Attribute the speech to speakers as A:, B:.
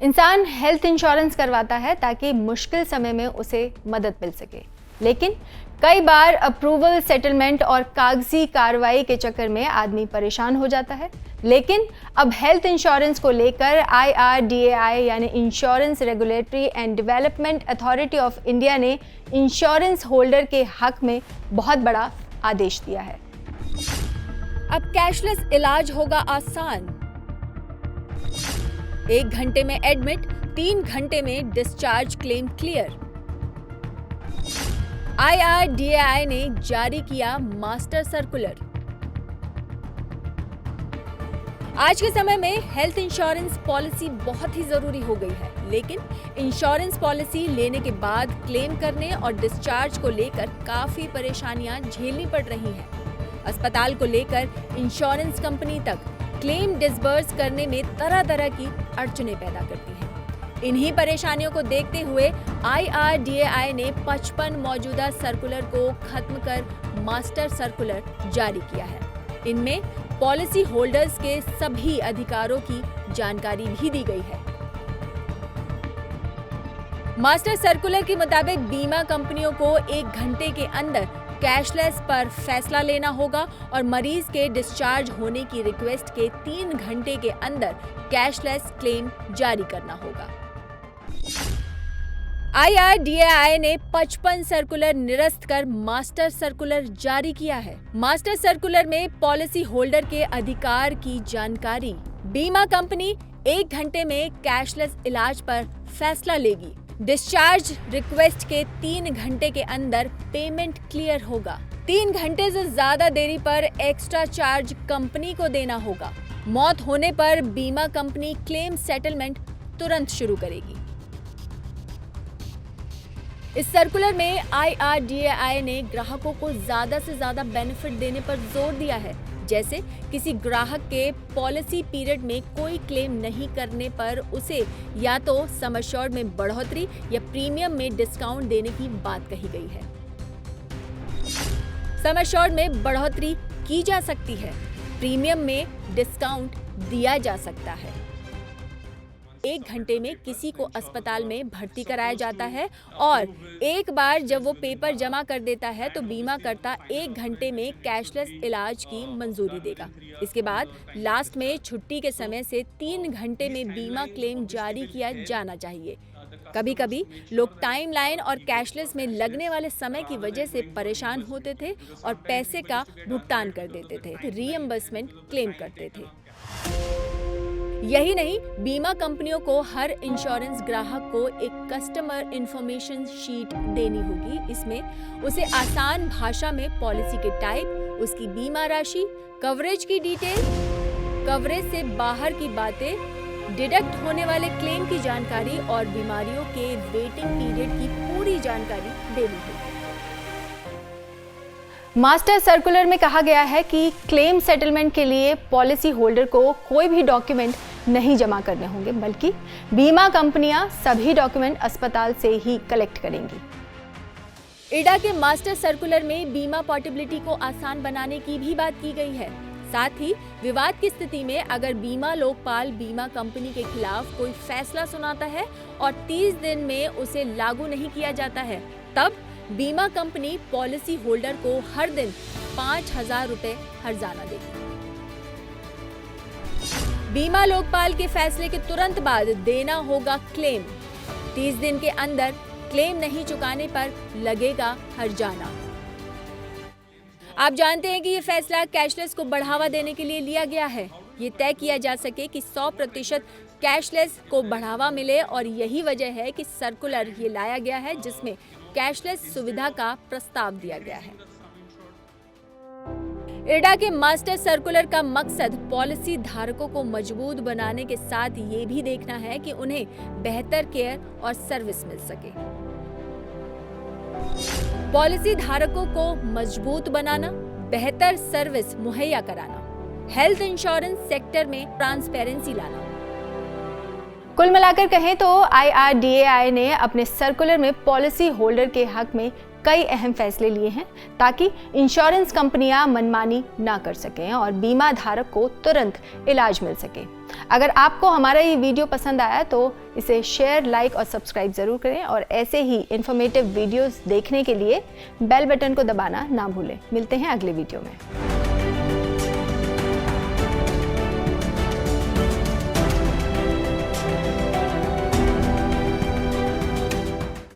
A: इंसान health insurance करवाता है ताकि मुश्किल समय में उसे मदद मिल सके, लेकिन कई बार अप्रूवल, सेटलमेंट और कागजी कार्रवाई के चक्कर में आदमी परेशान हो जाता है। लेकिन अब हेल्थ इंश्योरेंस को लेकर IRDAI यानी insurance regulatory and development authority of India ने इंश्योरेंस होल्डर के हक में बहुत बड़ा आदेश दिया है।
B: अब कैशलेस इलाज होगा आसान। 1 घंटे में एडमिट, 3 घंटे में डिस्चार्ज क्लेम क्लियर। IRDAI ने जारी किया मास्टर सर्कुलर। आज के समय में हेल्थ इंश्योरेंस पॉलिसी बहुत ही जरूरी हो गई है, लेकिन इंश्योरेंस पॉलिसी लेने के बाद क्लेम करने और डिस्चार्ज को लेकर काफी परेशानियां झेलनी पड़ रही हैं। अस्पताल को लेकर इंश्योरेंस कंपनी तक क्लेम डिसबर्स करने में तरह तरह की अड़चनें पैदा करती हैं। इन्हीं परेशानियों को देखते हुए IRDAI ने 55 मौजूदा सर्कुलर को खत्म कर मास्टर सर्कुलर जारी किया है। इनमें पॉलिसी होल्डर्स के सभी अधिकारों की जानकारी भी दी गई है। मास्टर सर्कुलर के मुताबिक बीमा कंपनियों को 1 घंटे के अंदर कैशलेस पर फैसला लेना होगा और मरीज के डिस्चार्ज होने की रिक्वेस्ट के 3 घंटे के अंदर कैशलेस क्लेम जारी करना होगा। IRDAI ने 55 सर्कुलर निरस्त कर मास्टर सर्कुलर जारी किया है। मास्टर सर्कुलर में पॉलिसी होल्डर के अधिकार की जानकारी। बीमा कंपनी 1 घंटे में कैशलेस इलाज पर फैसला लेगी। डिस्चार्ज रिक्वेस्ट के 3 घंटे के अंदर पेमेंट क्लियर होगा। 3 घंटे से ज्यादा देरी पर एक्स्ट्रा चार्ज कंपनी को देना होगा। मौत होने पर बीमा कंपनी क्लेम सेटलमेंट तुरंत शुरू करेगी। इस सर्कुलर में IRDAI ने ग्राहकों को ज्यादा से ज्यादा बेनिफिट देने पर जोर दिया है, जैसे किसी ग्राहक के पॉलिसी पीरियड में कोई क्लेम नहीं करने पर उसे या तो सम एश्योर्ड में बढ़ोतरी या प्रीमियम में डिस्काउंट देने की बात कही गई है। सम एश्योर्ड में बढ़ोतरी की जा सकती है, प्रीमियम में डिस्काउंट दिया जा सकता है। 1 घंटे में किसी को अस्पताल में भर्ती कराया जाता है और एक बार जब वो पेपर जमा कर देता है तो बीमा करता 1 घंटे में कैशलेस इलाज की मंजूरी देगा। इसके बाद लास्ट में छुट्टी के समय से 3 घंटे में बीमा क्लेम जारी किया जाना चाहिए। कभी कभी लोग टाइमलाइन और कैशलेस में लगने वाले समय की वजह से परेशान होते थे और पैसे का भुगतान कर देते थे, रीएम्बर्समेंट क्लेम करते थे। यही नहीं, बीमा कंपनियों को हर इंश्योरेंस ग्राहक को एक कस्टमर इंफॉर्मेशन शीट देनी होगी। इसमें उसे आसान भाषा में पॉलिसी के टाइप, उसकी बीमा राशि, कवरेज की डिटेल, कवरेज से बाहर की बातें, डिडक्ट होने वाले क्लेम की जानकारी और बीमारियों के वेटिंग पीरियड की पूरी जानकारी देनी होगी।
A: मास्टर सर्कुलर में कहा गया है कि क्लेम सेटलमेंट के लिए पॉलिसी होल्डर को कोई भी डॉक्यूमेंट नहीं जमा करने होंगे, बल्कि बीमा कंपनियां सभी डॉक्यूमेंट अस्पताल से ही कलेक्ट करेंगी।
B: IRDA के मास्टर सर्कुलर में बीमा पोर्टेबिलिटी को आसान बनाने की भी बात की गई है। साथ ही विवाद की स्थिति में अगर बीमा लोकपाल बीमा कंपनी के खिलाफ कोई फैसला सुनाता है और 30 दिन में उसे लागू नहीं किया जाता है, तब बीमा कंपनी पॉलिसी होल्डर को हर दिन 5,000 रुपए हर्जाना देगी। बीमा लोकपाल के फैसले के तुरंत बाद देना होगा क्लेम। 30 दिन के अंदर क्लेम नहीं चुकाने पर लगेगा हर्जाना। आप जानते हैं कि ये फैसला कैशलेस को बढ़ावा देने के लिए लिया गया है। ये तय किया जा सके कि 100% कैशलेस को बढ़ावा मिले और यही वजह है कि सर्कुलर ये लाया गया है जिसमें कैशलेस सुविधा का प्रस्ताव दिया गया है। IRDA के मास्टर सर्कुलर का मकसद पॉलिसी धारकों को मजबूत बनाने के साथ ये भी देखना है कि उन्हें बेहतर केयर और सर्विस मिल सके। पॉलिसी धारकों को मजबूत बनाना, बेहतर सर्विस मुहैया कराना, हेल्थ इंश्योरेंस सेक्टर में ट्रांसपेरेंसी लाना।
A: कुल मिलाकर कहें तो IRDAI ने अपने सर्कुलर में पॉलिसी होल्डर के हक में कई अहम फैसले लिए हैं ताकि इंश्योरेंस कंपनियां मनमानी ना कर सकें और बीमा धारक को तुरंत इलाज मिल सके। अगर आपको हमारा ये वीडियो पसंद आया तो इसे शेयर, लाइक और सब्सक्राइब ज़रूर करें और ऐसे ही इन्फॉर्मेटिव वीडियोस देखने के लिए बेल बटन को दबाना ना भूलें। मिलते हैं अगले वीडियो में।